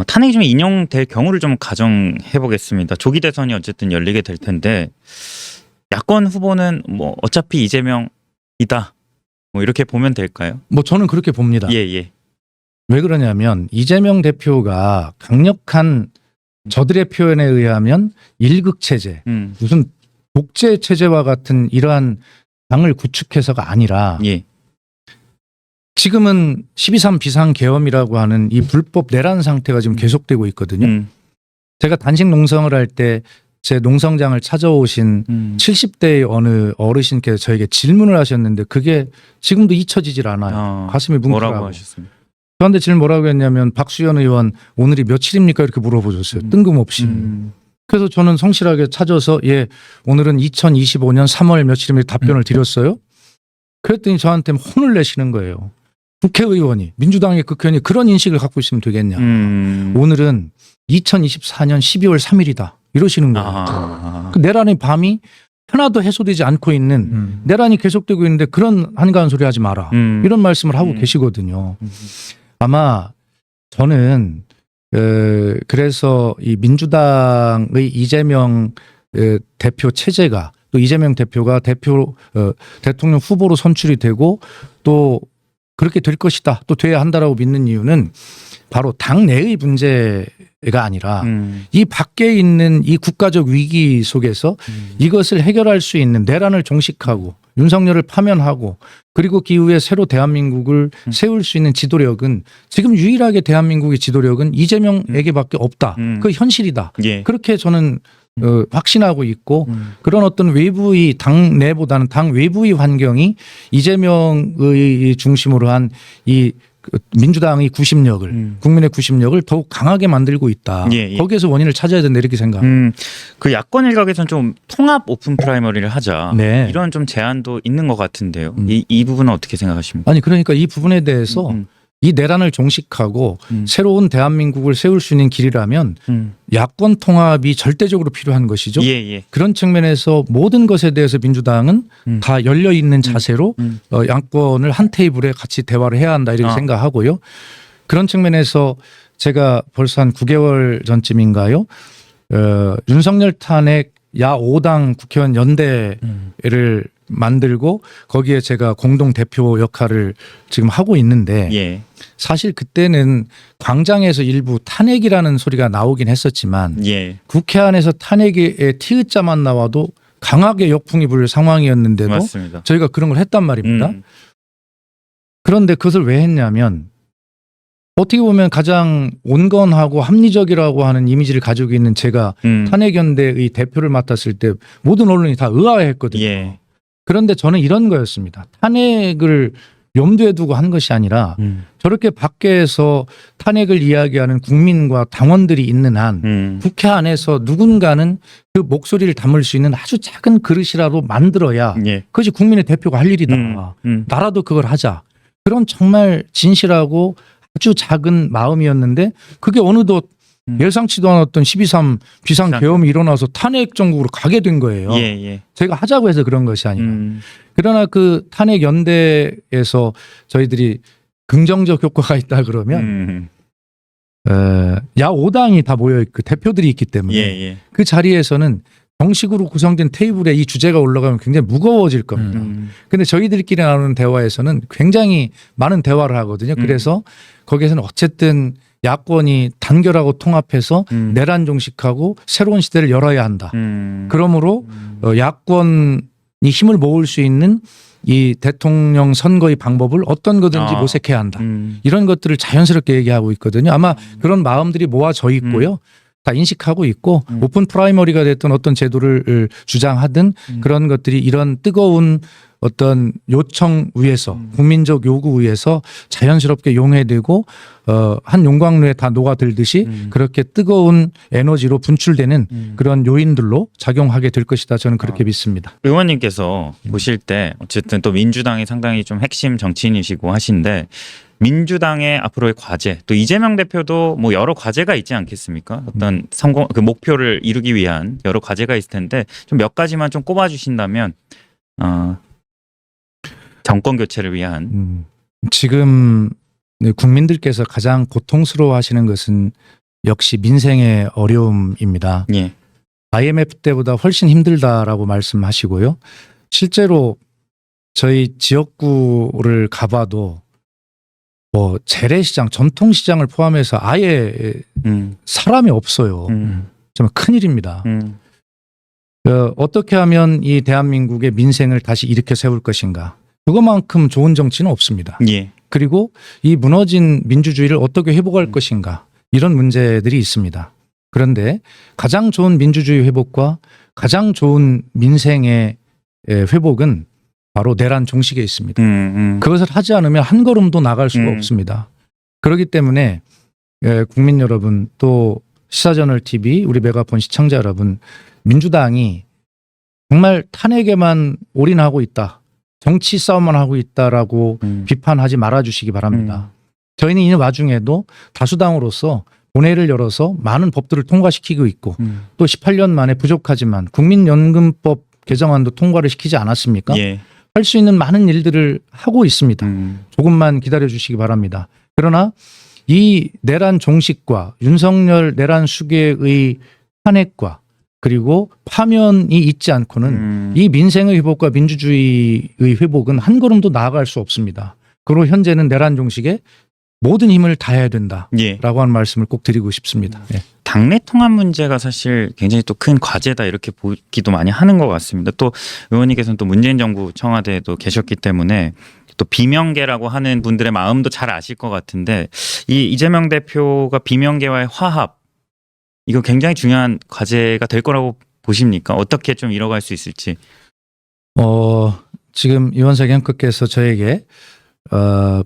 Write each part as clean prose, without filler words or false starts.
탄핵이 좀 인용될 경우를 좀 가정해 보겠습니다. 조기 대선이 어쨌든 열리게 될 텐데 야권 후보는 뭐 어차피 이재명이다. 뭐 이렇게 보면 될까요? 뭐 저는 그렇게 봅니다. 예, 예. 왜 그러냐면 이재명 대표가 강력한 저들의 표현에 의하면 일극 체제, 무슨 독재 체제와 같은 이러한 당을 구축해서가 아니라 예. 지금은 12.3 비상계엄이라고 하는 이 불법 내란 상태가 지금 계속되고 있거든요. 제가 단식 농성을 할 때 제 농성장을 찾아오신 70대의 어느 어르신께서 저에게 질문을 하셨는데 그게 지금도 잊혀지질 않아요. 가슴이 뭉클하고. 뭐라고 하셨습니까? 저한테 질문 뭐라고 했냐면 박수현 의원 오늘이 며칠입니까? 이렇게 물어보셨어요. 뜬금없이. 그래서 저는 성실하게 찾아서 예 오늘은 2025년 3월 며칠입니다. 답변을 드렸어요. 그랬더니 저한테 혼을 내시는 거예요. 국회의원이 민주당의 국회의원이 그런 인식을 갖고 있으면 되겠냐. 오늘은 2024년 12월 3일이다. 이러시는 거예요. 그 내란의 밤이 하나도 해소되지 않고 있는 내란이 계속되고 있는데 그런 한가한 소리 하지 마라. 이런 말씀을 하고 계시거든요. 아마 저는 그래서 이 민주당의 이재명 대표 체제가 또 이재명 대표가 대통령 후보로 선출이 되고 또 그렇게 될 것이다. 또 돼야 한다라고 믿는 이유는 바로 당 내의 문제가 아니라 이 밖에 있는 이 국가적 위기 속에서 이것을 해결할 수 있는 내란을 종식하고 윤석열을 파면하고 그리고 그 이후에 새로 대한민국을 세울 수 있는 지도력은 지금 유일하게 대한민국의 지도력은 이재명에게밖에 없다. 그 현실이다. 예. 그렇게 저는 확신하고 있고 그런 어떤 외부의 당 내보다는 당 외부의 환경이 이재명의 중심으로 한 이 민주당의 구심력을 국민의 구심력을 더욱 강하게 만들고 있다. 예, 예. 거기에서 원인을 찾아야 된다 이렇게 생각합니다. 그 야권 일각에서는 좀 통합 오픈 프라이머리를 하자. 네. 이런 좀 제안도 있는 것 같은데요. 이 부분은 어떻게 생각하십니까? 아니 그러니까 이 부분에 대해서 이 내란을 종식하고 새로운 대한민국을 세울 수 있는 길이라면 야권 통합이 절대적으로 필요한 것이죠. 예, 예. 그런 측면에서 모든 것에 대해서 민주당은 다 열려 있는 자세로 야권을 한 테이블에 같이 대화를 해야 한다 이렇게 생각하고요. 그런 측면에서 제가 벌써 한 9개월 전쯤인가요? 윤석열 탄핵 야 5당 국회의원 연대를 만들고 거기에 제가 공동 대표 역할을 지금 하고 있는데 예. 사실 그때는 광장에서 일부 탄핵이라는 소리가 나오긴 했었지만 예. 국회 안에서 탄핵의 티읕자만 나와도 강하게 역풍이 불 상황이었는데도 맞습니다. 저희가 그런 걸 했단 말입니다. 그런데 그것을 왜 했냐면 어떻게 보면 가장 온건하고 합리적이라고 하는 이미지를 가지고 있는 제가 탄핵연대의 대표를 맡았을 때 모든 언론이 다 의아해했거든요. 예. 그런데 저는 이런 거였습니다. 탄핵을 염두에 두고 한 것이 아니라 저렇게 밖에서 탄핵을 이야기하는 국민과 당원들이 있는 한 국회 안에서 누군가는 그 목소리를 담을 수 있는 아주 작은 그릇이라도 만들어야 예. 그것이 국민의 대표가 할 일이다. 나라도 그걸 하자. 그런 정말 진실하고 아주 작은 마음이었는데 그게 어느덧 예상치도 않았던 12.3 비상계엄이 일어나서 탄핵 정국으로 가게 된 거예요. 예, 예. 제가 하자고 해서 그런 것이 아니라. 그러나 그 탄핵 연대에서 저희들이 긍정적 효과가 있다 그러면 야 5당이 다 모여있고 대표들이 있기 때문에 예, 예. 그 자리에서는 정식으로 구성된 테이블에 이 주제가 올라가면 굉장히 무거워질 겁니다. 근데 저희들끼리 나누는 대화에서는 굉장히 많은 대화를 하거든요. 그래서 거기에서는 어쨌든 야권이 단결하고 통합해서 내란 종식하고 새로운 시대를 열어야 한다. 그러므로 야권이 힘을 모을 수 있는 이 대통령 선거의 방법을 어떤 거든지 모색해야 한다. 이런 것들을 자연스럽게 얘기하고 있거든요. 아마 그런 마음들이 모아져 있고요. 다 인식하고 있고 오픈 프라이머리가 됐던 어떤 제도를 주장하든 그런 것들이 이런 뜨거운 어떤 요청 위에서 국민적 요구 위에서 자연스럽게 용해되고 한 용광로에 다 녹아들듯이 그렇게 뜨거운 에너지로 분출되는 그런 요인들로 작용하게 될 것이다. 저는 그렇게 믿습니다. 의원님께서 보실 때 어쨌든 또 민주당이 상당히 좀 핵심 정치인이시고 하신데 민주당의 앞으로의 과제 또 이재명 대표도 뭐 여러 과제가 있지 않겠습니까? 어떤 성공 그 목표를 이루기 위한 여러 과제가 있을 텐데 좀 몇 가지만 좀 꼽아 주신다면 정권 교체를 위한 지금 네, 국민들께서 가장 고통스러워하시는 것은 역시 민생의 어려움입니다. 예. IMF 때보다 훨씬 힘들다라고 말씀하시고요. 실제로 저희 지역구를 가봐도 뭐 재래시장, 전통시장을 포함해서 아예 사람이 없어요. 정말 큰일입니다. 어떻게 하면 이 대한민국의 민생을 다시 일으켜 세울 것인가. 그것만큼 좋은 정치는 없습니다. 예. 그리고 이 무너진 민주주의를 어떻게 회복할 것인가. 이런 문제들이 있습니다. 그런데 가장 좋은 민주주의 회복과 가장 좋은 민생의 회복은 바로 내란 종식에 있습니다. 그것을 하지 않으면 한 걸음도 나갈 수가 없습니다. 그렇기 때문에 국민 여러분 또 시사저널 TV 우리 메가폰 시청자 여러분 민주당이 정말 탄핵에만 올인하고 있다. 정치 싸움만 하고 있다라고 비판하지 말아주시기 바랍니다. 저희는 이 와중에도 다수당으로서 본회의를 열어서 많은 법들을 통과시키고 있고 또 18년 만에 부족하지만 국민연금법 개정안도 통과를 시키지 않았습니까? 예. 할 수 있는 많은 일들을 하고 있습니다. 조금만 기다려 주시기 바랍니다. 그러나 이 내란 종식과 윤석열 내란 수계의 탄핵과 그리고 파면이 있지 않고는 이 민생의 회복과 민주주의의 회복은 한 걸음도 나아갈 수 없습니다. 그리고 현재는 내란 종식에 모든 힘을 다해야 된다라고 예. 하는 말씀을 꼭 드리고 싶습니다. 네. 당내 통합 문제가 사실 굉장히 또 큰 과제다 이렇게 보기도 많이 하는 것 같습니다. 또 의원님께서는 또 문재인 정부 청와대에도 계셨기 때문에 또 비명계라고 하는 분들의 마음도 잘 아실 것 같은데 이 이재명 대표가 비명계와의 화합 이거 굉장히 중요한 과제가 될 거라고 보십니까? 어떻게 좀 이뤄갈 수 있을지. 지금 이원석 앵커께서 저에게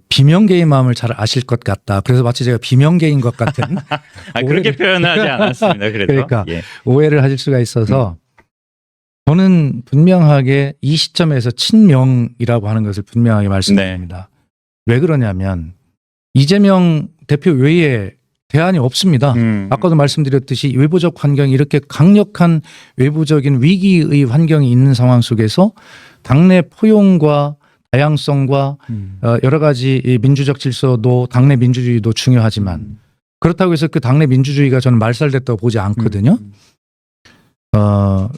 비명계의 마음을 잘 아실 것 같다. 그래서 마치 제가 비명계인 것 같은 그렇게 표현하지 않았습니다. 그래서 그러니까 예. 오해를 하실 수가 있어서 저는 분명하게 이 시점에서 친명이라고 하는 것을 분명하게 말씀드립니다. 왜 그러냐면 이재명 대표 외에 대안이 없습니다. 아까도 말씀드렸듯이 외부적 환경이 이렇게 강력한 외부적인 위기의 환경이 있는 상황 속에서 당내 포용과 다양성과 여러 가지 이 민주적 질서도 당내 민주주의도 중요하지만 그렇다고 해서 그 당내 민주주의가 저는 말살됐다고 보지 않거든요.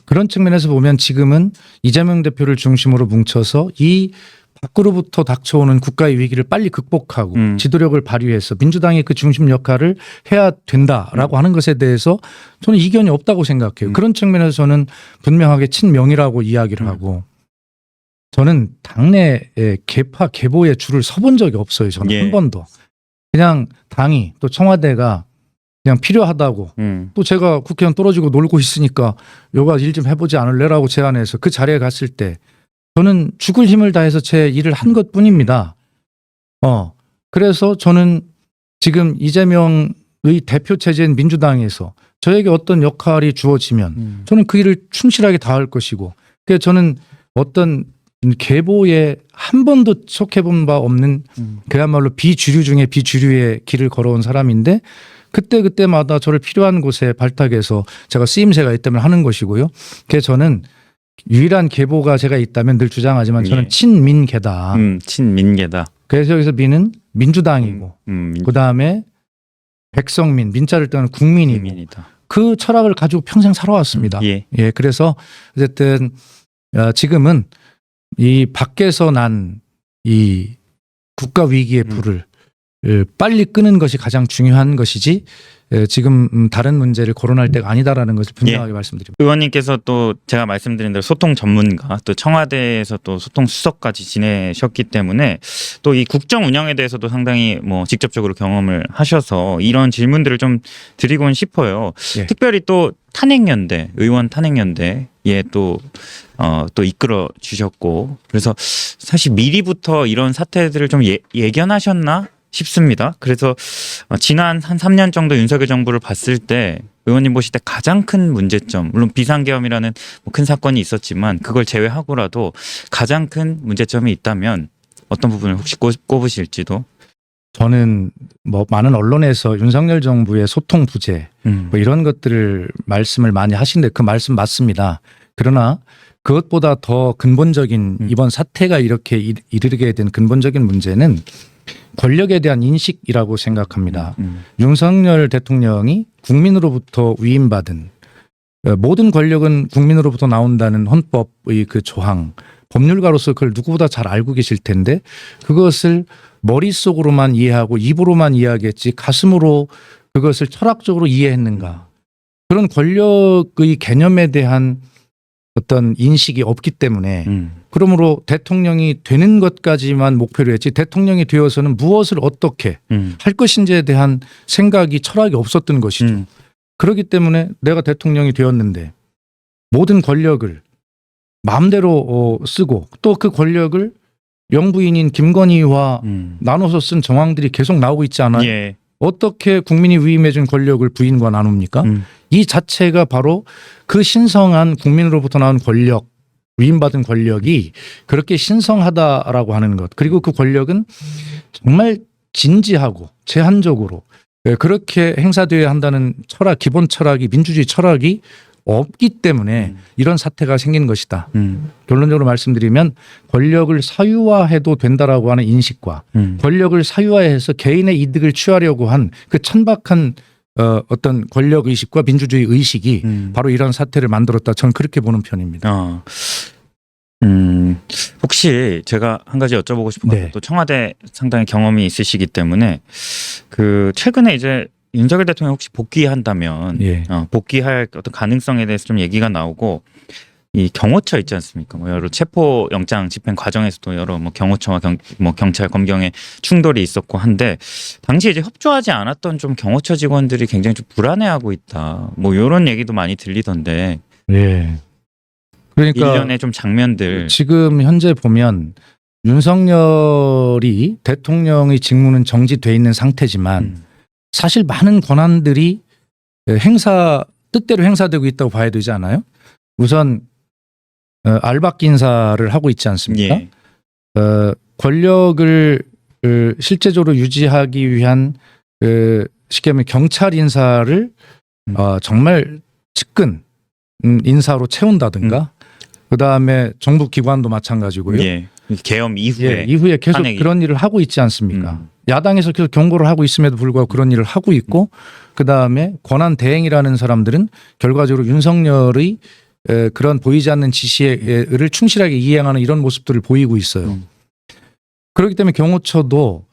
그런 측면에서 보면 지금은 이재명 대표를 중심으로 뭉쳐서 이 밖으로부터 닥쳐오는 국가의 위기를 빨리 극복하고 지도력을 발휘해서 민주당이 그 중심 역할을 해야 된다라고 하는 것에 대해서 저는 이견이 없다고 생각해요. 그런 측면에서 저는 분명하게 친명이라고 이야기를 하고 저는 당내의 계파 계보에 줄을 서본 적이 없어요. 저는 예. 한 번도. 그냥 당이 또 청와대가 그냥 필요하다고 또 제가 국회의원 떨어지고 놀고 있으니까 요가 일 좀 해보지 않을래라고 제안해서 그 자리에 갔을 때 저는 죽을 힘을 다해서 제 일을 한 것뿐입니다. 그래서 저는 지금 이재명의 대표 체제인 민주당에서 저에게 어떤 역할이 주어지면 저는 그 일을 충실하게 다할 것이고 그래서 저는 어떤 계보에 한 번도 속해본 바 없는 그야말로 비주류 중에 비주류의 길을 걸어온 사람인데 그때마다 저를 필요한 곳에 발탁해서 제가 쓰임새가 있다면 하는 것이고요. 그래서 저는 유일한 계보가 제가 있다면 늘 주장하지만 저는 예. 친민계다. 친민계다. 그래서 여기서 민은 민주당이고 그다음에 백성민, 민자를 떠는 국민이고 민이다. 그 철학을 가지고 평생 살아왔습니다. 예. 그래서 어쨌든 지금은 이 밖에서 난 이 국가 위기의 불을 빨리 끄는 것이 가장 중요한 것이지 지금 다른 문제를 거론할 때가 아니다라는 것을 분명하게 말씀드립니다. 의원님께서 또 제가 말씀드린 대로 소통 전문가 또 청와대에서 또 소통 수석까지 지내셨기 때문에 또 이 국정 운영에 대해서도 상당히 뭐 직접적으로 경험을 하셔서 이런 질문들을 좀 드리곤 싶어요. 예. 특별히 또 탄핵연대 의원 탄핵연대에 또 이끌어 주셨고 그래서 사실 미리부터 이런 사태들을 좀 예견하셨나 싶습니다. 그래서 지난 한 3년 정도 윤석열 정부를 봤을 때 의원님 보실 때 가장 큰 문제점 물론 비상계엄이라는 뭐 큰 사건이 있었지만 그걸 제외하고라도 가장 큰 문제점이 있다면 어떤 부분을 혹시 꼽으실지도. 저는 뭐 많은 언론에서 윤석열 정부의 소통 부재 뭐 이런 것들을 말씀을 많이 하시는데 그 말씀 맞습니다. 그러나 그것보다 더 근본적인 이번 사태가 이렇게 이르게 된 근본적인 문제는 권력에 대한 인식이라고 생각합니다. 윤석열 대통령이 국민으로부터 위임받은 모든 권력은 국민으로부터 나온다는 헌법의 그 조항, 법률가로서 그걸 누구보다 잘 알고 계실 텐데 그것을 머릿속으로만 이해하고 입으로만 이해하겠지 가슴으로 그것을 철학적으로 이해했는가. 그런 권력의 개념에 대한 어떤 인식이 없기 때문에 그러므로 대통령이 되는 것까지만 목표로 했지 대통령이 되어서는 무엇을 어떻게 할 것인지에 대한 생각이 철학이 없었던 것이죠. 그렇기 때문에 내가 대통령이 되었는데 모든 권력을 마음대로 쓰고 또 그 권력을 영부인인 김건희와 나눠서 쓴 정황들이 계속 나오고 있지 않아요? 예. 어떻게 국민이 위임해준 권력을 부인과 나눕니까? 이 자체가 바로 그 신성한 국민으로부터 나온 권력, 위임받은 권력이 그렇게 신성하다라고 하는 것. 그리고 그 권력은 정말 진지하고 제한적으로 그렇게 행사되어야 한다는 철학, 기본 철학이 민주주의 철학이 없기 때문에 이런 사태가 생긴 것이다. 결론적으로 말씀드리면 권력을 사유화해도 된다라고 하는 인식과 권력을 사유화해서 개인의 이득을 취하려고 한 그 천박한 어떤 권력 의식과 민주주의 의식이 바로 이런 사태를 만들었다. 저는 그렇게 보는 편입니다. 혹시 제가 한 가지 여쭤보고 싶은 건 네. 또 청와대 상당히 경험이 있으시기 때문에 그 최근에 이제 윤석열 대통령 혹시 복귀한다면 예. 복귀할 어떤 가능성에 대해서 좀 얘기가 나오고 이 경호처 있지 않습니까? 뭐 여러 체포 영장 집행 과정에서도 여러 뭐 경호처와 경찰 검경의 충돌이 있었고 한데 당시 이제 협조하지 않았던 좀 경호처 직원들이 굉장히 좀 불안해하고 있다. 뭐 이런 얘기도 많이 들리던데. 예. 그러니까 일련의 좀 장면들. 지금 현재 보면 윤석열이 대통령의 직무는 정지돼 있는 상태지만 사실 많은 권한들이 뜻대로 행사되고 있다고 봐야 되지 않아요? 우선 알박기 인사를 하고 있지 않습니까? 예. 권력을 실제적으로 유지하기 위한 쉽게 말하면 경찰 인사를 정말 측근 인사로 채운다든가 그다음에 정부 기관도 마찬가지고요. 예. 계엄 이후에 이후에 계속 탄핵이. 그런 일을 하고 있지 않습니까? 야당에서 계속 경고를 하고 있음에도 불구하고 그런 일을 하고 있고 그다음에 권한 대행이라는 사람들은 결과적으로 윤석열의 그런 보이지 않는 지시를 충실하게 이행하는 이런 모습들을 보이고 있어요. 그렇기 때문에 경호처도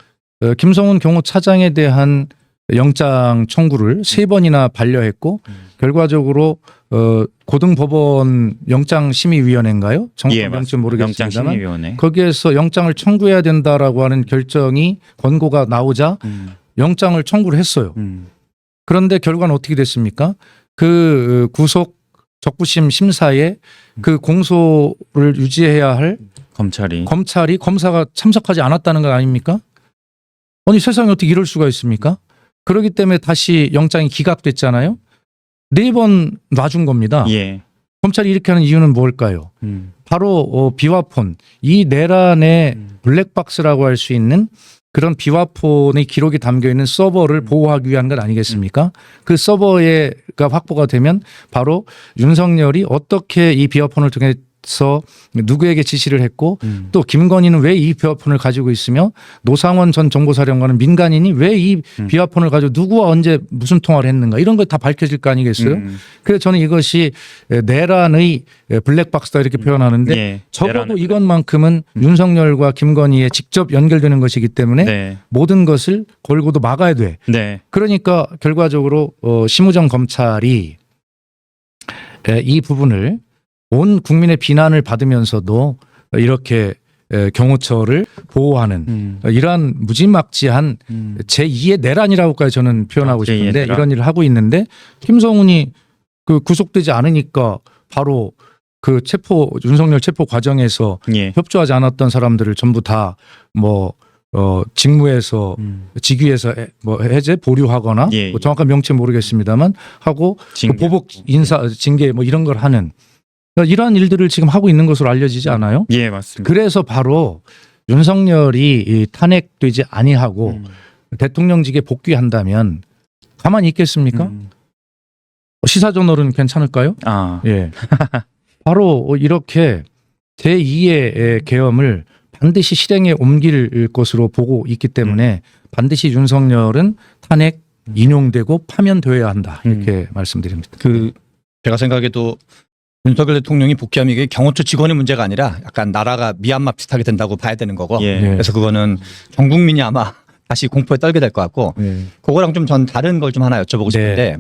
김성훈 경호차장에 대한 영장 청구를 3번이나 반려했고 결과적으로 고등법원 영장심의위원회인가요? 예, 정확히 모르겠습니다만 영장심의위원회. 거기에서 영장을 청구해야 된다라고 하는 결정이 권고가 나오자 영장을 청구를 했어요. 그런데 결과는 어떻게 됐습니까? 그 구속 적부심 심사에 그 공소를 유지해야 할 검찰이 검사가 참석하지 않았다는 거 아닙니까? 아니 세상에 어떻게 이럴 수가 있습니까? 그렇기 때문에 다시 영장이 기각됐잖아요. 4번 놔준 겁니다. 예. 검찰이 이렇게 하는 이유는 뭘까요? 바로 비화폰, 이 내란의 블랙박스라고 할 수 있는 그런 비화폰의 기록이 담겨 있는 서버를 보호하기 위한 것 아니겠습니까? 그 서버가 확보가 되면 바로 윤석열이 어떻게 이 비화폰을 통해서 누구에게 지시를 했고 또 김건희는 왜 이 비화폰을 가지고 있으며 노상원 전 정보사령관은 민간인이 왜 이 비화폰을 가지고 누구와 언제 무슨 통화를 했는가 이런 거 다 밝혀질 거 아니겠어요? 그래서 저는 이것이 내란의 블랙박스다 이렇게 표현하는데 예. 적어도 이것만큼은 윤석열과 김건희에 직접 연결되는 것이기 때문에 네. 모든 것을 걸고도 막아야 돼. 네. 그러니까 결과적으로 심우정 검찰이 이 부분을 온 국민의 비난을 받으면서도 이렇게 경호처를 보호하는 이러한 무지막지한 제2의 내란이라고까지 저는 표현하고 제2의 싶은데 내란. 이런 일을 하고 있는데 김성훈이 그 구속되지 않으니까 바로 그 윤석열 체포 과정에서 예. 협조하지 않았던 사람들을 전부 다 뭐 직무에서 직위에서 뭐 해제 보류하거나 예, 뭐 정확한 명칭 모르겠습니다만 하고 그 징계. 보복 인사 징계 뭐 이런 걸 하는 이러한 일들을 지금 하고 있는 것으로 알려지지 않아요? 예, 맞습니다. 그래서 바로 윤석열이 이 탄핵되지 아니하고 대통령직에 복귀한다면 가만히 있겠습니까? 시사저널은 괜찮을까요? 아, 예. 바로 이렇게 제2의 계엄을 반드시 실행에 옮길 것으로 보고 있기 때문에 반드시 윤석열은 탄핵 인용되고 파면되어야 한다 이렇게 말씀드립니다. 그 제가 생각해도 윤석열 대통령이 복귀하면 이게 경호처 직원의 문제가 아니라 약간 나라가 미얀마 비슷하게 된다고 봐야 되는 거고 예. 네. 그래서 그거는 전 국민이 아마 다시 공포에 떨게 될 것 같고 네. 그거랑 좀 전 다른 걸 좀 하나 여쭤보고 네. 싶은데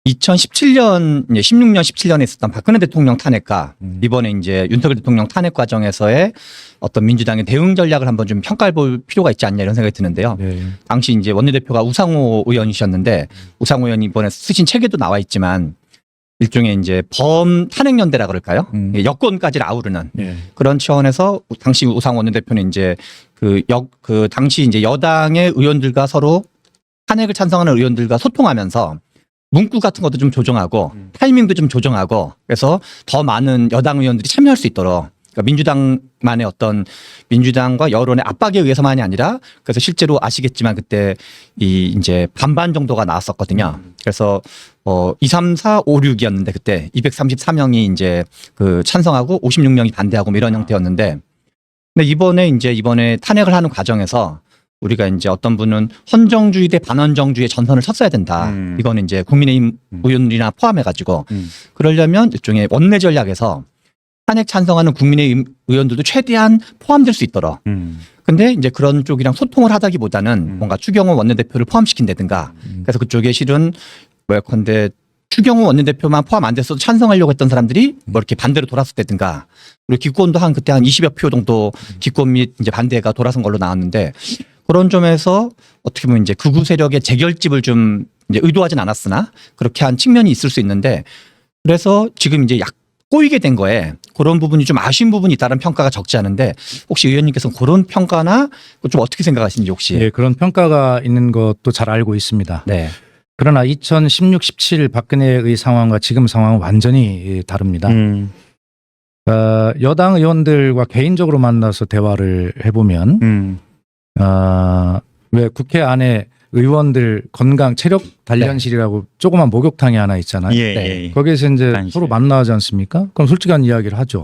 2017년, 16년, 17년에 있었던 박근혜 대통령 탄핵과 이번에 이제 윤석열 대통령 탄핵 과정에서의 어떤 민주당의 대응 전략을 한번 좀 평가해 볼 필요가 있지 않냐 이런 생각이 드는데요. 네. 당시 이제 원내대표가 우상호 의원이셨는데 우상호 의원이 이번에 쓰신 책에도 나와 있지만 일종의 이제 범 탄핵연대라 그럴까요? 여권까지를 아우르는 네. 그런 차원에서 당시 우상호 원내대표는 이제 그 당시 이제 여당의 의원들과 서로 탄핵을 찬성하는 의원들과 소통하면서 문구 같은 것도 좀 조정하고 타이밍도 좀 조정하고 그래서 더 많은 여당 의원들이 참여할 수 있도록 그러니까 민주당만의 어떤 민주당과 여론의 압박에 의해서만이 아니라 그래서 실제로 아시겠지만 그때 이 이제 반반 정도가 나왔었거든요. 그래서 2, 3, 4, 5, 6이었는데 그때 234명이 이제 그 찬성하고 56명이 반대하고 뭐 이런 형태였는데 근데 이번에 탄핵을 하는 과정에서 우리가 이제 어떤 분은 헌정주의 대 반헌정주의의 전선을 쳤어야 된다. 이거는 이제 국민의힘 의원들이나 포함해가지고 그러려면 일종의 원내 전략에서 탄핵 찬성하는 국민의힘 의원들도 최대한 포함될 수 있도록. 근데 이제 그런 쪽이랑 소통을 하다기보다는 뭔가 추경호 원내대표를 포함시킨다든가. 그래서 그쪽에 실은 뭐야컨대 추경호 원내대표만 포함 안 됐어도 찬성하려고 했던 사람들이 뭐 이렇게 반대로 돌았었다든가. 그리고 기권도 그때 한 20여 표 정도 기권 및 이제 반대가 돌아선 걸로 나왔는데 그런 점에서 어떻게 보면 이제 극우 세력의 재결집을 좀 이제 의도하진 않았으나 그렇게 한 측면이 있을 수 있는데 그래서 지금 이제 꼬이게 된 거에 그런 부분이 좀 아쉬운 부분이 있다는 평가가 적지 않은데 혹시 의원님께서는 그런 평가나 좀 어떻게 생각하시는지 혹시? 예, 그런 평가가 있는 것도 잘 알고 있습니다. 네. 그러나 2016, 17 박근혜의 상황과 지금 상황은 완전히 다릅니다. 여당 의원들과 개인적으로 만나서 대화를 해보면 왜 국회 안에 의원들 건강 체력 단련실이라고 조그만 목욕탕이 하나 있잖아요. 예, 네. 예. 거기에서 이제 단실. 서로 만나지 않습니까? 그럼 솔직한 이야기를 하죠.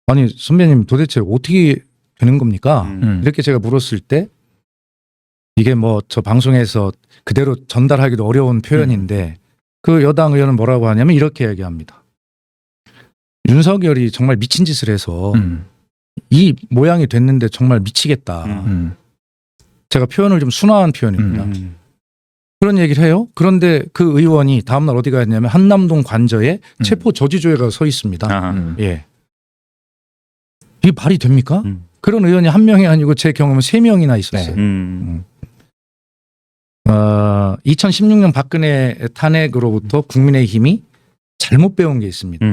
아니 선배님 도대체 어떻게 되는 겁니까? 이렇게 제가 물었을 때 이게 뭐 저 방송에서 그대로 전달하기도 어려운 표현인데 그 여당 의원은 뭐라고 하냐면 이렇게 얘기합니다. 윤석열이 정말 미친 짓을 해서 이 모양이 됐는데 정말 미치겠다. 제가 표현을 좀 순화한 표현입니다. 그런 얘기를 해요. 그런데 그 의원이 다음날 어디 갔냐면 한남동 관저에 체포 저지조회가 서 있습니다. 예. 이게 말이 됩니까? 그런 의원이 한 명이 아니고 제 경험은 3명이나 있었어요. 2016년 박근혜 탄핵으로부터 국민의힘이 잘못 배운 게 있습니다.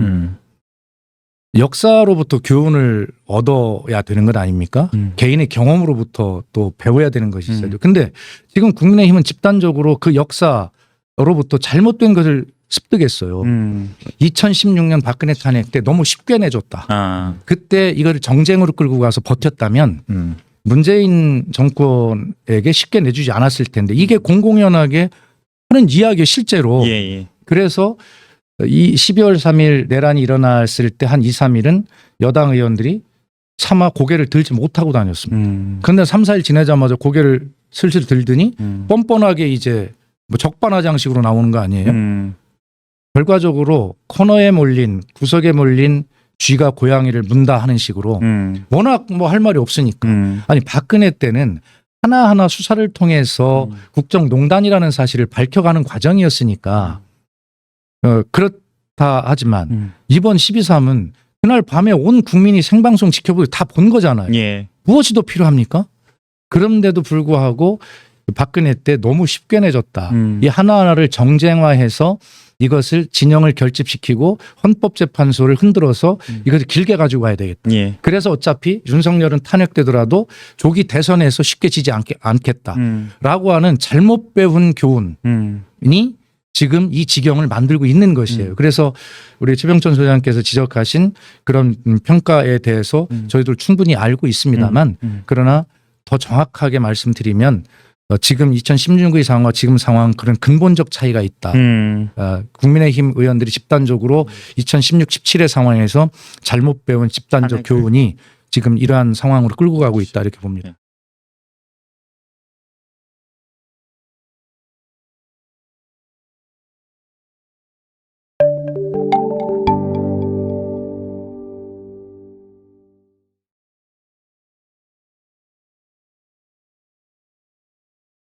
역사로부터 교훈을 얻어야 되는 것 아닙니까? 개인의 경험으로부터 또 배워야 되는 것이 있어요. 근데 지금 국민의힘은 집단적으로 그 역사로부터 잘못된 것을 습득했어요. 2016년 박근혜 탄핵 때 너무 쉽게 내줬다. 그때 이걸 정쟁으로 끌고 가서 버텼다면 문재인 정권에게 쉽게 내주지 않았을 텐데 이게 공공연하게 하는 이야기에 실제로. 예. 그래서 이 12월 3일 내란이 일어났을 때 한 2, 3일은 여당 의원들이 차마 고개를 들지 못하고 다녔습니다. 그런데 3, 4일 지나자마자 고개를 슬슬 들더니 뻔뻔하게 이제 뭐 적반하장식으로 나오는 거 아니에요? 결과적으로 코너에 몰린 구석에 몰린 쥐가 고양이를 문다 하는 식으로 워낙 뭐 할 말이 없으니까. 아니 박근혜 때는 하나하나 수사를 통해서 국정농단이라는 사실을 밝혀가는 과정이었으니까 그렇다 하지만 이번 12.3은 그날 밤에 온 국민이 생방송 지켜보고 다 본 거잖아요. 예. 무엇이 더 필요합니까? 그런데도 불구하고 박근혜 때 너무 쉽게 내줬다. 이 하나하나를 정쟁화해서 이것을 진영을 결집시키고 헌법재판소를 흔들어서 이것을 길게 가지고 가야 되겠다. 예. 그래서 어차피 윤석열은 탄핵되더라도 조기 대선에서 쉽게 지지 않겠다라고 하는 잘못 배운 교훈이 지금 이 지경을 만들고 있는 것이에요. 그래서 우리 최병천 소장께서 지적하신 그런 평가에 대해서 저희들 충분히 알고 있습니다만 그러나 더 정확하게 말씀드리면 지금 2016의 상황과 지금 상황 그런 근본적 차이가 있다. 국민의힘 의원들이 집단적으로 2016, 17의 상황에서 잘못 배운 집단적 교훈이 지금 이러한 상황으로 끌고 가고 있다 이렇게 봅니다.